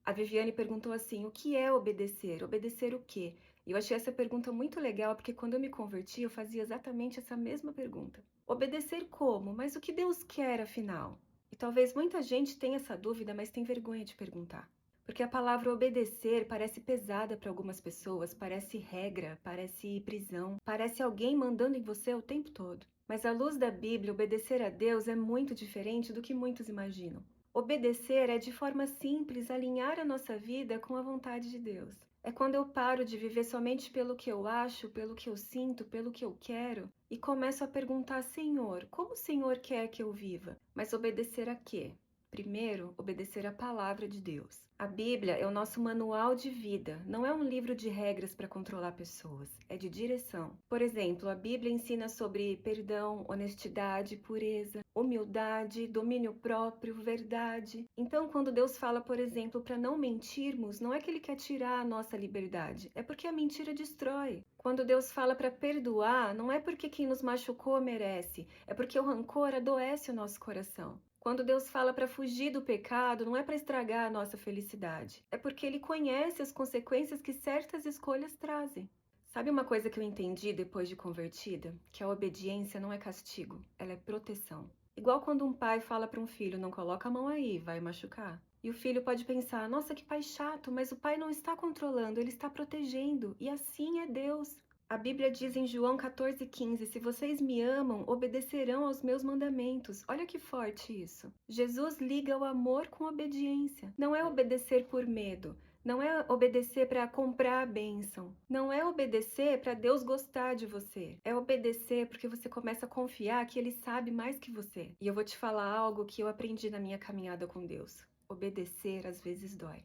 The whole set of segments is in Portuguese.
A Viviane perguntou assim: o que é obedecer? Obedecer o quê? E eu achei essa pergunta muito legal, porque quando eu me converti, eu fazia exatamente essa mesma pergunta. Obedecer como? Mas o que Deus quer, afinal? E talvez muita gente tenha essa dúvida, mas tem vergonha de perguntar. Porque a palavra obedecer parece pesada para algumas pessoas, parece regra, parece prisão, parece alguém mandando em você o tempo todo. Mas à luz da Bíblia, obedecer a Deus é muito diferente do que muitos imaginam. Obedecer é, de forma simples, alinhar a nossa vida com a vontade de Deus. É quando eu paro de viver somente pelo que eu acho, pelo que eu sinto, pelo que eu quero e começo a perguntar: Senhor, como o Senhor quer que eu viva? Mas obedecer a quê? Primeiro, obedecer a palavra de Deus. A Bíblia é o nosso manual de vida, não é um livro de regras para controlar pessoas, é de direção. Por exemplo, a Bíblia ensina sobre perdão, honestidade, pureza, humildade, domínio próprio, verdade. Então, quando Deus fala, por exemplo, para não mentirmos, não é que Ele quer tirar a nossa liberdade, é porque a mentira destrói. Quando Deus fala para perdoar, não é porque quem nos machucou merece, é porque o rancor adoece o nosso coração. Quando Deus fala para fugir do pecado, não é para estragar a nossa felicidade, é porque Ele conhece as consequências que certas escolhas trazem. Sabe uma coisa que eu entendi depois de convertida? Que a obediência não é castigo, ela é proteção. Igual quando um pai fala para um filho: não coloca a mão aí, vai machucar. E o filho pode pensar: nossa, que pai chato, mas o pai não está controlando, ele está protegendo. E assim é Deus. A Bíblia diz em João 14,15: se vocês me amam, obedecerão aos meus mandamentos. Olha que forte isso. Jesus liga o amor com a obediência. Não é obedecer por medo. Não é obedecer para comprar a bênção. Não é obedecer para Deus gostar de você. É obedecer porque você começa a confiar que Ele sabe mais que você. E eu vou te falar algo que eu aprendi na minha caminhada com Deus. Obedecer às vezes dói.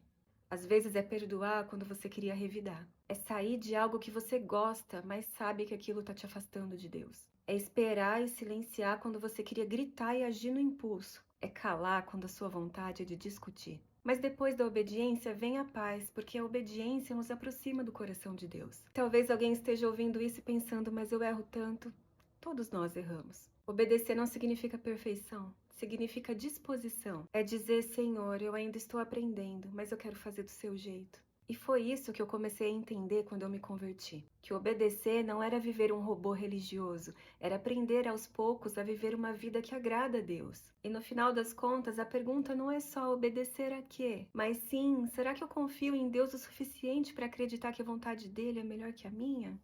Às vezes é perdoar quando você queria revidar. É sair de algo que você gosta, mas sabe que aquilo está te afastando de Deus. É esperar e silenciar quando você queria gritar e agir no impulso. É calar quando a sua vontade é de discutir. Mas depois da obediência vem a paz, porque a obediência nos aproxima do coração de Deus. Talvez alguém esteja ouvindo isso e pensando: mas eu erro tanto. Todos nós erramos. Obedecer não significa perfeição, significa disposição. É dizer: Senhor, eu ainda estou aprendendo, mas eu quero fazer do seu jeito. E foi isso que eu comecei a entender quando eu me converti. Que obedecer não era viver um robô religioso, era aprender aos poucos a viver uma vida que agrada a Deus. E no final das contas, a pergunta não é só obedecer a quê, mas sim, será que eu confio em Deus o suficiente para acreditar que a vontade dele é melhor que a minha?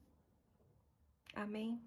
Amém?